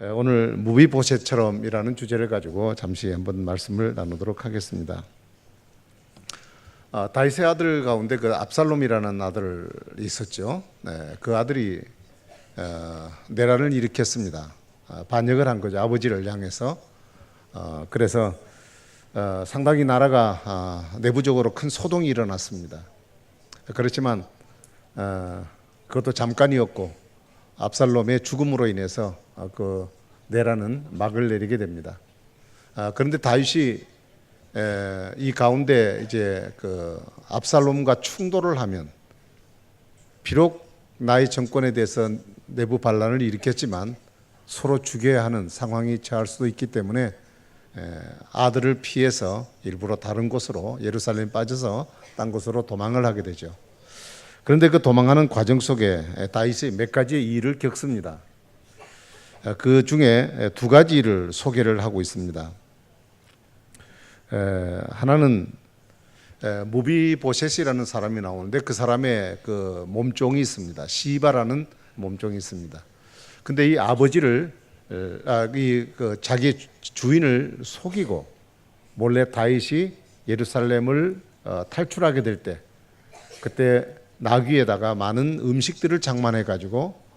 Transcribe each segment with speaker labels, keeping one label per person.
Speaker 1: 오늘 무비보셋처럼이라는 주제를 가지고 잠시 한번 말씀을 나누도록 하겠습니다. 다윗의 아들 가운데 그 압살롬이라는 아들이 있었죠. 그 아들이 내란을 일으켰습니다. 반역을 한 거죠. 아버지를 향해서. 그래서 상당히 나라가 내부적으로 큰 소동이 일어났습니다. 그렇지만 그것도 잠깐이었고 압살롬의 죽음으로 인해서 그 내란은 막을 내리게 됩니다. 그런데 다윗이 이 가운데 이제 그 압살롬과 충돌을 하면 비록 나의 정권에 대해서 내부 반란을 일으켰지만 서로 죽여야 하는 상황이 처할 수도 있기 때문에 아들을 피해서 일부러 다른 곳으로 예루살렘에 빠져서 딴 곳으로 도망을 하게 되죠. 그런데 그 도망하는 과정 속에 다윗이 몇 가지의 일을 겪습니다. 그 중에 두 가지 일을 소개를 하고 있습니다. 하나는 무비보셋이라는 사람이 나오는데 그 사람의 그 몸종이 있습니다. 시바라는 몸종이 있습니다. 근데 이 아버지를 자기 주인을 속이고 몰래 다윗이 예루살렘을 탈출하게 될 때 그때 나귀에다가 많은 음식들을 장만해 가지고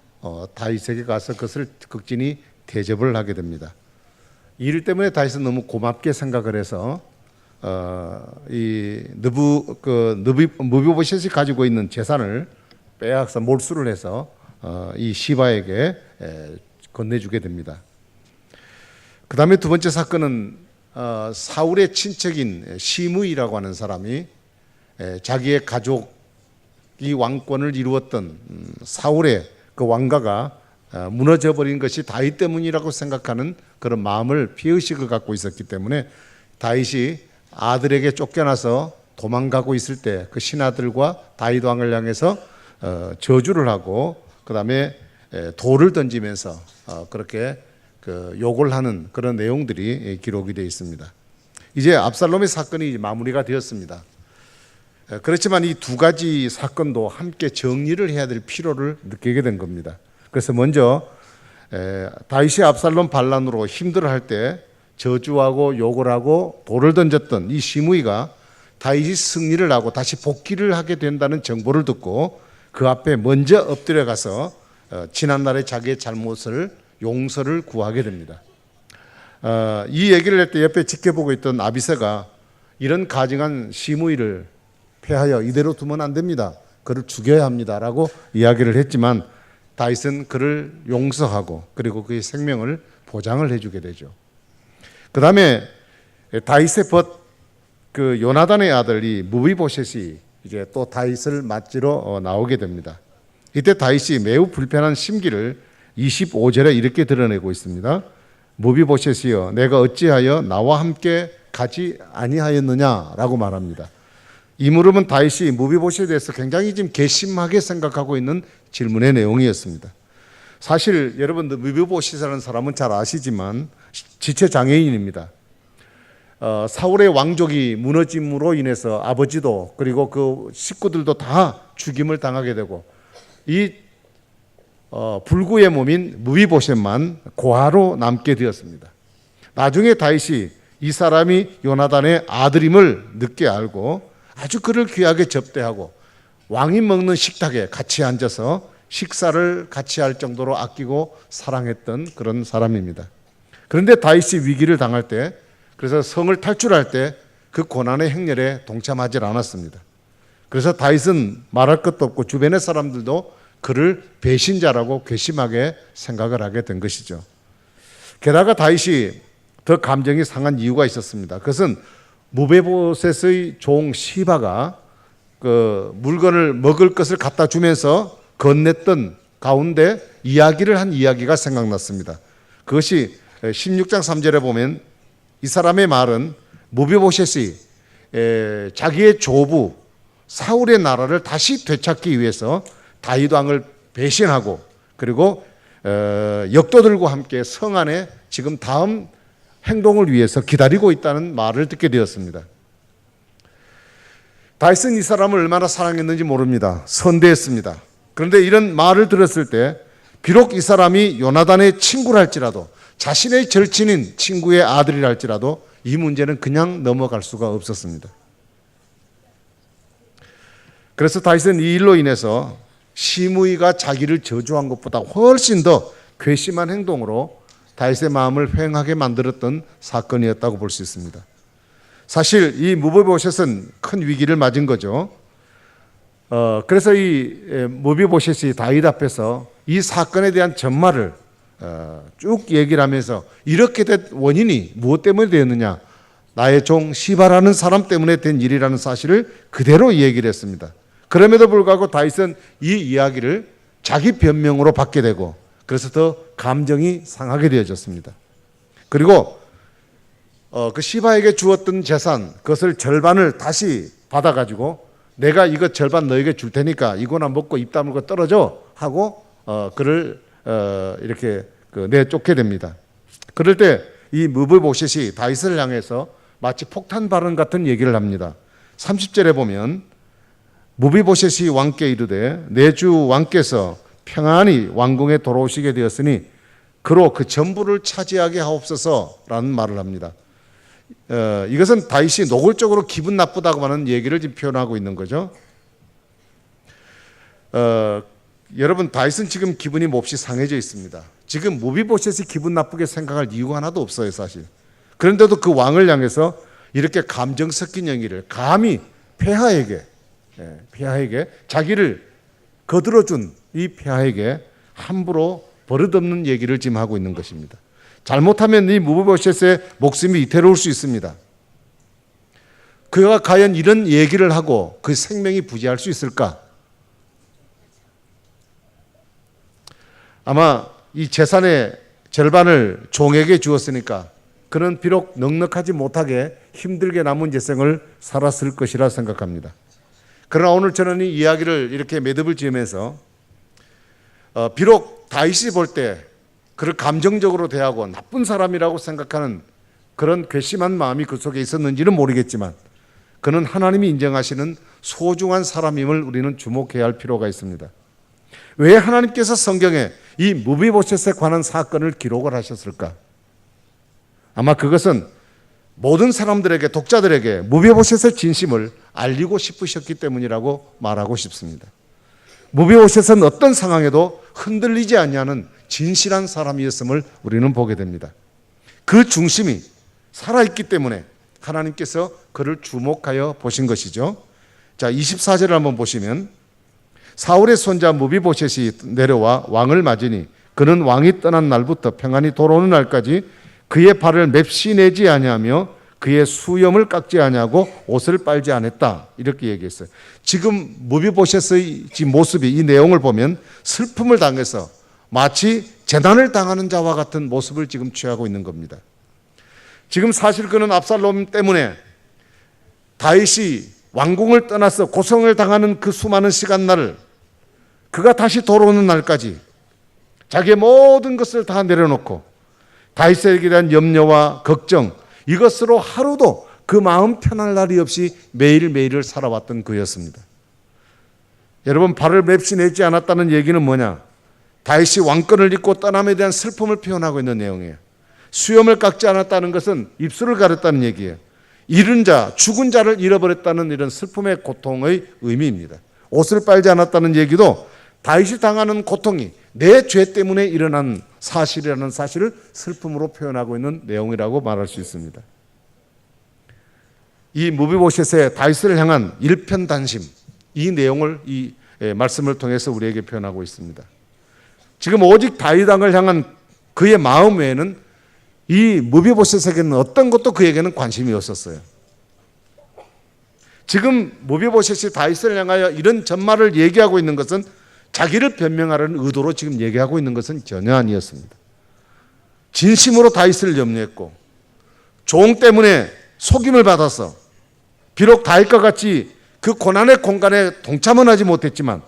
Speaker 1: 다윗에게 가서 그것을 극진히 대접을 하게 됩니다. 이 일 때문에 다윗은 너무 고맙게 생각을 해서 이 무비보셋이 가지고 있는 재산을 빼앗아 몰수를 해서 이 시바에게 건네주게 됩니다. 그 다음에 두 번째 사건은 사울의 친척인 시므이라고 하는 사람이 자기의 가족이 왕권을 이루었던 사울의 그 왕가가 무너져 버린 것이 다윗 때문이라고 생각하는 그런 마음을 피의식을 갖고 있었기 때문에 다윗이 아들에게 쫓겨나서 도망가고 있을 때 그 신하들과 다윗 왕을 향해서 저주를 하고 그 다음에 돌을 던지면서 그렇게 그 욕을 하는 그런 내용들이 기록이 되어 있습니다. 이제 압살롬의 사건이 마무리가 되었습니다. 그렇지만 이 두 가지 사건도 함께 정리를 해야 될 필요를 느끼게 된 겁니다. 그래서 먼저 다윗이 압살롬 반란으로 힘들어할 때 저주하고 욕을 하고 돌을 던졌던 이 시므이가 다윗이 승리를 하고 다시 복귀를 하게 된다는 정보를 듣고 그 앞에 먼저 엎드려 가서 지난날의 자기의 잘못을 용서를 구하게 됩니다. 이 얘기를 할 때 옆에 지켜보고 있던 아비새가 이런 가증한 시므이를 패하여 이대로 두면 안 됩니다. 그를 죽여야 합니다라고 이야기를 했지만 다윗은 그를 용서하고 그리고 그의 생명을 보장을 해주게 되죠. 그 다음에 다윗의 그 요나단의 아들이 무비보셋이 이제 또 다윗을 맞으러 나오게 됩니다. 이때 다윗이 매우 불편한 심기를 25절에 이렇게 드러내고 있습니다. 무비보셋이여 내가 어찌하여 나와 함께 가지 아니하였느냐라고 말합니다. 이 물음은 다윗이 무비보셋에 대해서 굉장히 지금 괘씸하게 생각하고 있는 질문의 내용이었습니다. 사실 여러분들 무비보셋이라는 사람은 잘 아시지만 지체 장애인입니다. 사울의 왕족이 무너짐으로 인해서 아버지도 그리고 그 식구들도 다 죽임을 당하게 되고 이 불구의 몸인 무비보셋만 고아로 남게 되었습니다. 나중에 다윗이 이 사람이 요나단의 아들임을 늦게 알고 아주 그를 귀하게 접대하고 왕이 먹는 식탁에 같이 앉아서 식사를 같이 할 정도로 아끼고 사랑했던 그런 사람입니다. 그런데 다윗이 위기를 당할 때 그래서 성을 탈출할 때 그 고난의 행렬에 동참하지 않았습니다. 그래서 다윗은 말할 것도 없고 주변의 사람들도 그를 배신자라고 괘씸하게 생각을 하게 된 것이죠. 게다가 다윗이 더 감정이 상한 이유가 있었습니다. 그것은 무비보셋의 종 시바가 그 물건을 먹을 것을 갖다 주면서 건넸던 가운데 이야기를 한 이야기가 생각났습니다. 그것이 16장 3절에 보면 이 사람의 말은 무비보셋이 자기의 조부 사울의 나라를 다시 되찾기 위해서 다윗 왕을 배신하고 그리고 역도들과 함께 성 안에 지금 다음 행동을 위해서 기다리고 있다는 말을 듣게 되었습니다. 다윗은 이 사람을 얼마나 사랑했는지 모릅니다. 선대했습니다. 그런데 이런 말을 들었을 때 비록 이 사람이 요나단의 친구랄지라도, 자신의 절친인 친구의 아들이랄지라도 이 문제는 그냥 넘어갈 수가 없었습니다. 그래서 다윗은 이 일로 인해서 시므이가 자기를 저주한 것보다 훨씬 더 괘씸한 행동으로 다윗의 마음을 휑하게 만들었던 사건이었다고 볼 수 있습니다. 사실 이 무비보셋은 큰 위기를 맞은 거죠. 그래서 이 무비보셋이 다윗 앞에서 이 사건에 대한 전말을 쭉 얘기를 하면서 이렇게 된 원인이 무엇 때문에 되었느냐, 나의 종 시바라는 사람 때문에 된 일이라는 사실을 그대로 얘기를 했습니다. 그럼에도 불구하고 다윗은 이 이야기를 자기 변명으로 받게 되고, 그래서 더 감정이 상하게 되어졌습니다. 그리고 그 시바에게 주었던 재산, 그것을 절반을 다시 받아가지고 내가 이거 절반 너에게 줄 테니까 이거나 먹고 입 다물고 떨어져 하고 그를 이렇게 내쫓게 됩니다. 그럴 때 이 무비보셋이 다윗을 향해서 마치 폭탄 발언 같은 얘기를 합니다. 30절에 보면 무비보셋이 왕께 이르되 내 주 왕께서 평안히 왕궁에 돌아오시게 되었으니 그로 그 전부를 차지하게 하옵소서라는 말을 합니다. 이것은 다윗이 노골적으로 기분 나쁘다고 하는 얘기를 지금 표현하고 있는 거죠. 여러분, 다윗은 지금 기분이 몹시 상해져 있습니다. 지금 무비보셋이 기분 나쁘게 생각할 이유가 하나도 없어요, 사실. 그런데도 그 왕을 향해서 이렇게 감정 섞인 얘기를 감히 폐하에게 자기를 거들어준 이 폐하에게 함부로 버릇없는 얘기를 지금 하고 있는 것입니다. 잘못하면 이 무비보셋의 목숨이 위태로울 수 있습니다. 그가 과연 이런 얘기를 하고 그 생명이 부재할 수 있을까? 아마 이 재산의 절반을 종에게 주었으니까 그는 비록 넉넉하지 못하게 힘들게 남은 재생을 살았을 것이라 생각합니다. 그러나 오늘 저는 이 이야기를 이렇게 매듭을 지으면서 비록 다윗이 볼 때 그를 감정적으로 대하고 나쁜 사람이라고 생각하는 그런 괘씸한 마음이 그 속에 있었는지는 모르겠지만 그는 하나님이 인정하시는 소중한 사람임을 우리는 주목해야 할 필요가 있습니다. 왜 하나님께서 성경에 이 무비보셋에 관한 사건을 기록을 하셨을까? 아마 그것은 모든 사람들에게, 독자들에게 무비보셋의 진심을 알리고 싶으셨기 때문이라고 말하고 싶습니다. 무비보셋은 어떤 상황에도 흔들리지 않냐는 진실한 사람이었음을 우리는 보게 됩니다. 그 중심이 살아있기 때문에 하나님께서 그를 주목하여 보신 것이죠. 자, 24절을 한번 보시면 사울의 손자 무비보셋이 내려와 왕을 맞으니 그는 왕이 떠난 날부터 평안히 돌아오는 날까지 그의 발을 맵시 내지 아니하며 그의 수염을 깎지 아니하고 옷을 빨지 않았다, 이렇게 얘기했어요. 지금 무비보셋의 모습이, 이 내용을 보면 슬픔을 당해서 마치 재난을 당하는 자와 같은 모습을 지금 취하고 있는 겁니다. 지금 사실 그는 압살롬 때문에 다윗이 왕궁을 떠나서 고성을 당하는 그 수많은 시간날을, 그가 다시 돌아오는 날까지 자기의 모든 것을 다 내려놓고 다윗에게 대한 염려와 걱정, 이것으로 하루도 그 마음 편할 날이 없이 매일매일을 살아왔던 그였습니다. 여러분, 발을 맵시 내지 않았다는 얘기는 뭐냐? 다윗이 왕권을 잃고 떠남에 대한 슬픔을 표현하고 있는 내용이에요. 수염을 깎지 않았다는 것은 입술을 가렸다는 얘기예요. 잃은 자, 죽은 자를 잃어버렸다는 이런 슬픔의 고통의 의미입니다. 옷을 빨지 않았다는 얘기도 다윗이 당하는 고통이 내 죄 때문에 일어난 사실이라는 사실을 슬픔으로 표현하고 있는 내용이라고 말할 수 있습니다. 이 무비보셋의 다윗을 향한 일편단심, 이 내용을 이 말씀을 통해서 우리에게 표현하고 있습니다. 지금 오직 다윗 왕을 향한 그의 마음 외에는 이 무비보셋에게는 어떤 것도 그에게는 관심이 없었어요. 지금 무비보셋이 다윗을 향하여 이런 전말을 얘기하고 있는 것은 자기를 변명하려는 의도로 지금 얘기하고 있는 것은 전혀 아니었습니다. 진심으로 다윗을 염려했고 종 때문에 속임을 받아서 비록 다윗과 같이 그 고난의 공간에 동참은 하지 못했지만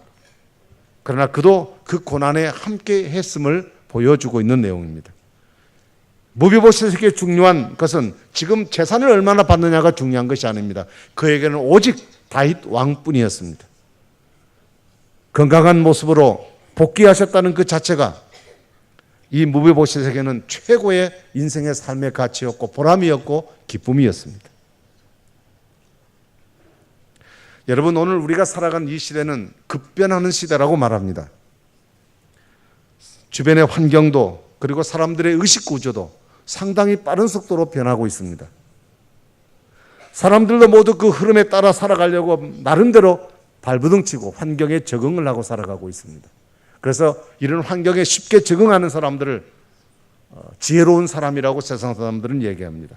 Speaker 1: 그러나 그도 그 고난에 함께 했음을 보여주고 있는 내용입니다. 무비보셋에게 중요한 것은 지금 재산을 얼마나 받느냐가 중요한 것이 아닙니다. 그에게는 오직 다윗 왕뿐이었습니다. 건강한 모습으로 복귀하셨다는 그 자체가 이 무비보셋에게는 최고의 인생의 삶의 가치였고 보람이었고 기쁨이었습니다. 여러분, 오늘 우리가 살아가는 이 시대는 급변하는 시대라고 말합니다. 주변의 환경도 그리고 사람들의 의식 구조도 상당히 빠른 속도로 변하고 있습니다. 사람들도 모두 그 흐름에 따라 살아가려고 나름대로 발버둥치고 환경에 적응을 하고 살아가고 있습니다. 그래서 이런 환경에 쉽게 적응하는 사람들을 지혜로운 사람이라고 세상 사람들은 얘기합니다.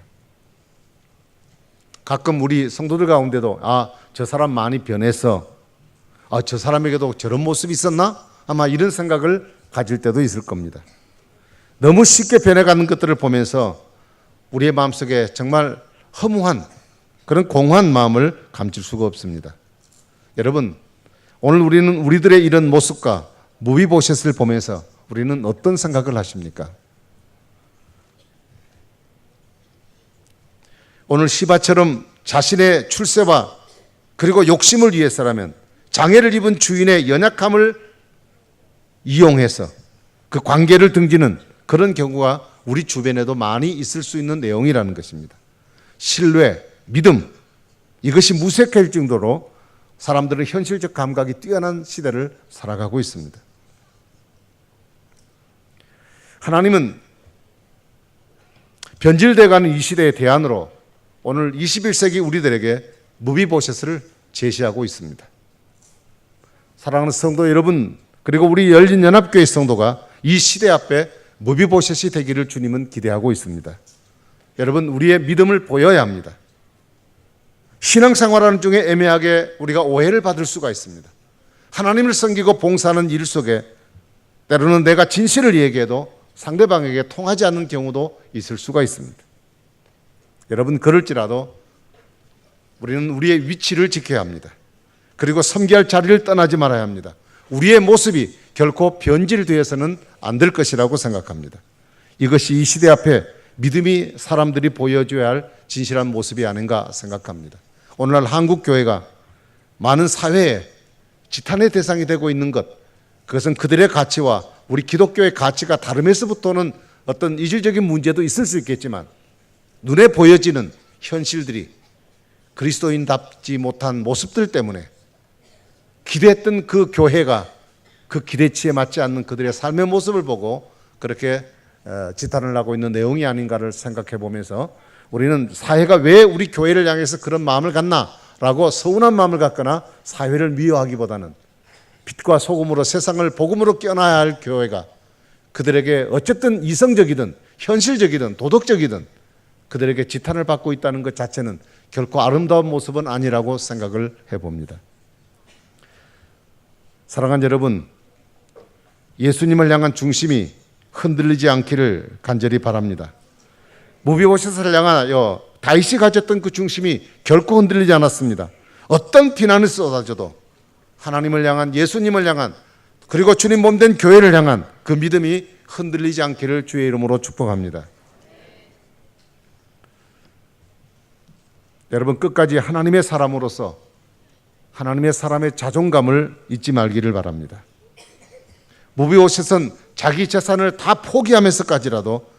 Speaker 1: 가끔 우리 성도들 가운데도 저 사람 많이 변했어. 저 사람에게도 저런 모습이 있었나? 아마 이런 생각을 가질 때도 있을 겁니다. 너무 쉽게 변해가는 것들을 보면서 우리의 마음속에 정말 허무한 그런 공허한 마음을 감출 수가 없습니다. 여러분, 오늘 우리는 우리들의 이런 모습과 무비보셋을 보면서 우리는 어떤 생각을 하십니까? 오늘 시바처럼 자신의 출세와 그리고 욕심을 위해서라면 장애를 입은 주인의 연약함을 이용해서 그 관계를 등지는 그런 경우가 우리 주변에도 많이 있을 수 있는 내용이라는 것입니다. 신뢰, 믿음, 이것이 무색할 정도로 사람들은 현실적 감각이 뛰어난 시대를 살아가고 있습니다. 하나님은 변질돼가는 이 시대의 대안으로 오늘 21세기 우리들에게 무비보셋을 제시하고 있습니다. 사랑하는 성도 여러분, 그리고 우리 열린연합교회 성도가 이 시대 앞에 무비보셋이 되기를 주님은 기대하고 있습니다. 여러분, 우리의 믿음을 보여야 합니다. 신앙생활하는 중에 애매하게 우리가 오해를 받을 수가 있습니다. 하나님을 섬기고 봉사하는 일 속에 때로는 내가 진실을 얘기해도 상대방에게 통하지 않는 경우도 있을 수가 있습니다. 여러분, 그럴지라도 우리는 우리의 위치를 지켜야 합니다. 그리고 섬겨야 할 자리를 떠나지 말아야 합니다. 우리의 모습이 결코 변질되어서는 안 될 것이라고 생각합니다. 이것이 이 시대 앞에 믿음이 사람들이 보여줘야 할 진실한 모습이 아닌가 생각합니다. 오늘날 한국 교회가 많은 사회에 지탄의 대상이 되고 있는 것, 그것은 그들의 가치와 우리 기독교의 가치가 다름에서부터는 어떤 이질적인 문제도 있을 수 있겠지만 눈에 보여지는 현실들이 그리스도인답지 못한 모습들 때문에 기대했던 그 교회가 그 기대치에 맞지 않는 그들의 삶의 모습을 보고 그렇게 지탄을 하고 있는 내용이 아닌가를 생각해 보면서 우리는 사회가 왜 우리 교회를 향해서 그런 마음을 갖나라고 서운한 마음을 갖거나 사회를 미워하기보다는 빛과 소금으로 세상을 복음으로 껴놔야 할 교회가 그들에게 어쨌든 이성적이든 현실적이든 도덕적이든 그들에게 지탄을 받고 있다는 것 자체는 결코 아름다운 모습은 아니라고 생각을 해봅니다. 사랑하는 여러분, 예수님을 향한 중심이 흔들리지 않기를 간절히 바랍니다. 무비보셋을 향하여 다윗이 가졌던 그 중심이 결코 흔들리지 않았습니다. 어떤 비난을 쏟아져도 하나님을 향한, 예수님을 향한, 그리고 주님 몸된 교회를 향한 그 믿음이 흔들리지 않기를 주의 이름으로 축복합니다. 여러분, 끝까지 하나님의 사람으로서 하나님의 사람의 자존감을 잊지 말기를 바랍니다. 무비보셋은 자기 재산을 다 포기하면서까지라도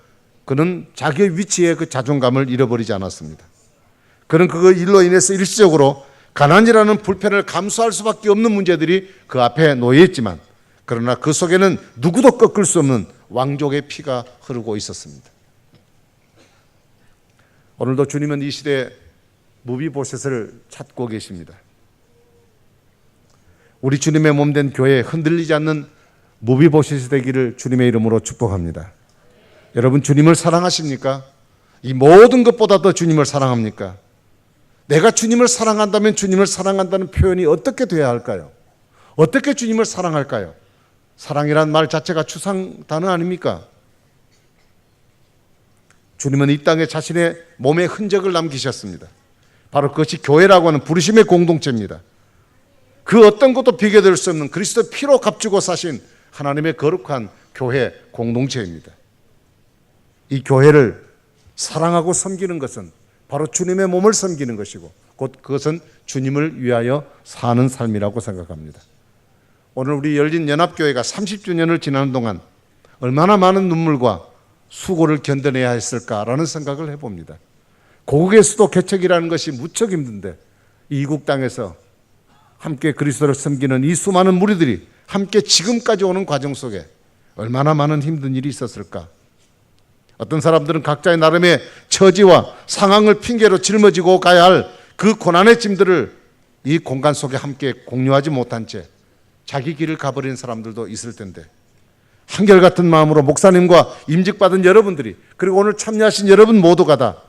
Speaker 1: 그는 자기의 위치에 그 자존감을 잃어버리지 않았습니다. 그는 그 일로 인해서 일시적으로 가난이라는 불편을 감수할 수밖에 없는 문제들이 그 앞에 놓여있지만 그러나 그 속에는 누구도 꺾을 수 없는 왕족의 피가 흐르고 있었습니다. 오늘도 주님은 이 시대에 무비보셋을 찾고 계십니다. 우리 주님의 몸된 교회에 흔들리지 않는 무비보셋이 되기를 주님의 이름으로 축복합니다. 여러분, 주님을 사랑하십니까? 이 모든 것보다 더 주님을 사랑합니까? 내가 주님을 사랑한다면 주님을 사랑한다는 표현이 어떻게 돼야 할까요? 어떻게 주님을 사랑할까요? 사랑이란 말 자체가 추상 단어 아닙니까? 주님은 이 땅에 자신의 몸의 흔적을 남기셨습니다. 바로 그것이 교회라고 하는 부르심의 공동체입니다. 그 어떤 것도 비교될 수 없는 그리스도 피로 값주고 사신 하나님의 거룩한 교회 공동체입니다. 이 교회를 사랑하고 섬기는 것은 바로 주님의 몸을 섬기는 것이고 곧 그것은 주님을 위하여 사는 삶이라고 생각합니다. 오늘 우리 열린연합교회가 30주년을 지나는 동안 얼마나 많은 눈물과 수고를 견뎌내야 했을까라는 생각을 해봅니다. 고국의 수도 개척이라는 것이 무척 힘든데 이국 땅에서 함께 그리스도를 섬기는 이 수많은 무리들이 함께 지금까지 오는 과정 속에 얼마나 많은 힘든 일이 있었을까. 어떤 사람들은 각자의 나름의 처지와 상황을 핑계로 짊어지고 가야 할 그 고난의 짐들을 이 공간 속에 함께 공유하지 못한 채 자기 길을 가버린 사람들도 있을 텐데, 한결같은 마음으로 목사님과 임직받은 여러분들이, 그리고 오늘 참여하신 여러분 모두가 다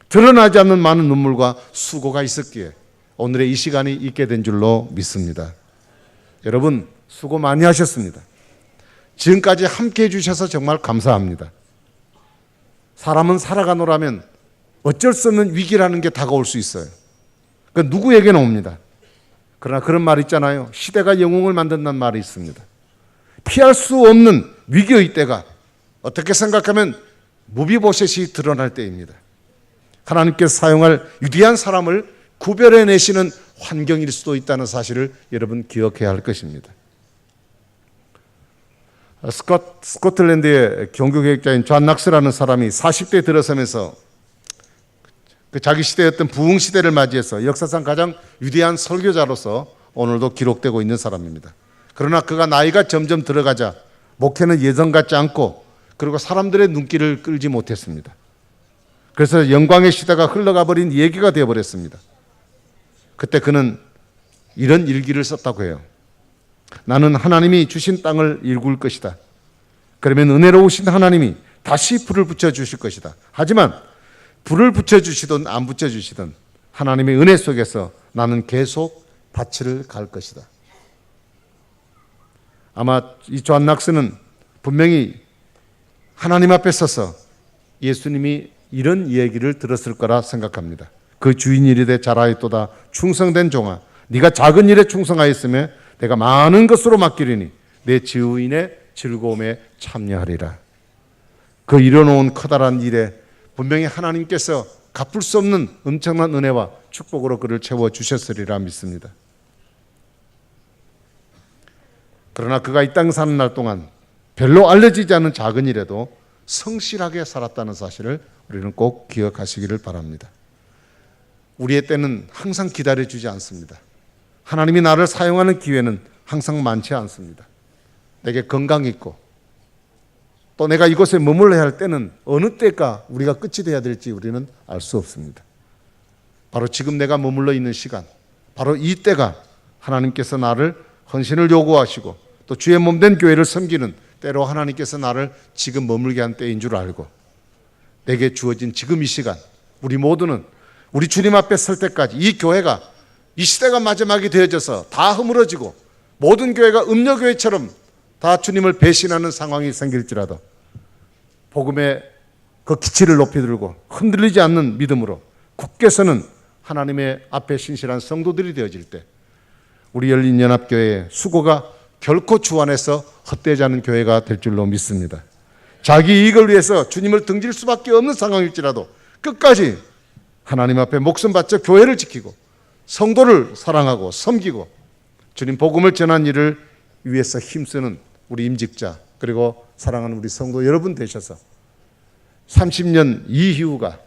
Speaker 1: 드러나지 않는 많은 눈물과 수고가 있었기에 오늘의 이 시간이 있게 된 줄로 믿습니다. 여러분 수고 많이 하셨습니다. 지금까지 함께 해주셔서 정말 감사합니다. 사람은 살아가노라면 어쩔 수 없는 위기라는 게 다가올 수 있어요. 그 누구에게나 옵니다. 그러나 그런 말 있잖아요. 시대가 영웅을 만든다는 말이 있습니다. 피할 수 없는 위기의 때가 어떻게 생각하면 무비보셋이 드러날 때입니다. 하나님께서 사용할 위대한 사람을 구별해내시는 환경일 수도 있다는 사실을 여러분 기억해야 할 것입니다. 스코틀랜드의 종교개혁자인 존 낙스라는 사람이 40대에 들어서면서 그 자기 시대였던 부흥 시대를 맞이해서 역사상 가장 위대한 설교자로서 오늘도 기록되고 있는 사람입니다. 그러나 그가 나이가 점점 들어가자 목회는 예전 같지 않고, 그리고 사람들의 눈길을 끌지 못했습니다. 그래서 영광의 시대가 흘러가 버린 얘기가 되어버렸습니다. 그때 그는 이런 일기를 썼다고 해요. 나는 하나님이 주신 땅을 일굴 것이다. 그러면 은혜로우신 하나님이 다시 불을 붙여주실 것이다. 하지만 불을 붙여주시든 안 붙여주시든 하나님의 은혜 속에서 나는 계속 밭을 갈 것이다. 아마 이 존 낙스는 분명히 하나님 앞에 서서 예수님이 이런 얘기를 들었을 거라 생각합니다. 그 주인 이르되 잘하였도다 충성된 종아, 네가 작은 일에 충성하였으며 내가 많은 것으로 맡기리니 내 주인의 즐거움에 참여하리라. 그 이뤄놓은 커다란 일에 분명히 하나님께서 갚을 수 없는 엄청난 은혜와 축복으로 그를 채워주셨으리라 믿습니다. 그러나 그가 이 땅 사는 날 동안 별로 알려지지 않은 작은 일에도 성실하게 살았다는 사실을 우리는 꼭 기억하시기를 바랍니다. 우리의 때는 항상 기다려주지 않습니다. 하나님이 나를 사용하는 기회는 항상 많지 않습니다. 내게 건강이 있고 또 내가 이곳에 머물러야 할 때는 어느 때가 우리가 끝이 돼야 될지 우리는 알 수 없습니다. 바로 지금 내가 머물러 있는 시간, 바로 이 때가 하나님께서 나를 헌신을 요구하시고 또 주의 몸된 교회를 섬기는 때로 하나님께서 나를 지금 머물게 한 때인 줄 알고, 내게 주어진 지금 이 시간, 우리 모두는 우리 주님 앞에 설 때까지 이 교회가, 이 시대가 마지막이 되어져서 다 허물어지고 모든 교회가 음녀교회처럼 다 주님을 배신하는 상황이 생길지라도 복음의 그 기치를 높이 들고 흔들리지 않는 믿음으로 굳게 서는 하나님의 앞에 신실한 성도들이 되어질 때 우리 열린연합교회의 수고가 결코 주 안에서 헛되지 않은 교회가 될 줄로 믿습니다. 자기 이익을 위해서 주님을 등질 수밖에 없는 상황일지라도 끝까지 하나님 앞에 목숨 바쳐 교회를 지키고 성도를 사랑하고 섬기고 주님 복음을 전한 일을 위해서 힘쓰는 우리 임직자 그리고 사랑하는 우리 성도 여러분 되셔서 30년 이후가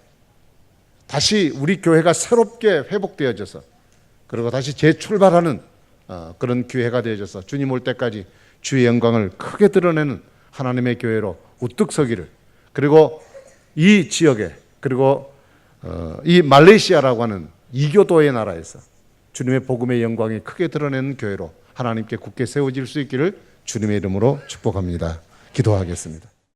Speaker 1: 다시 우리 교회가 새롭게 회복되어져서 그리고 다시 재출발하는 그런 기회가 되어져서 주님 올 때까지 주의 영광을 크게 드러내는 하나님의 교회로 우뚝 서기를, 그리고 이 지역에, 그리고 이 말레이시아라고 하는 이교도의 나라에서 주님의 복음의 영광이 크게 드러내는 교회로 하나님께 굳게 세워질 수 있기를 주님의 이름으로 축복합니다. 기도하겠습니다.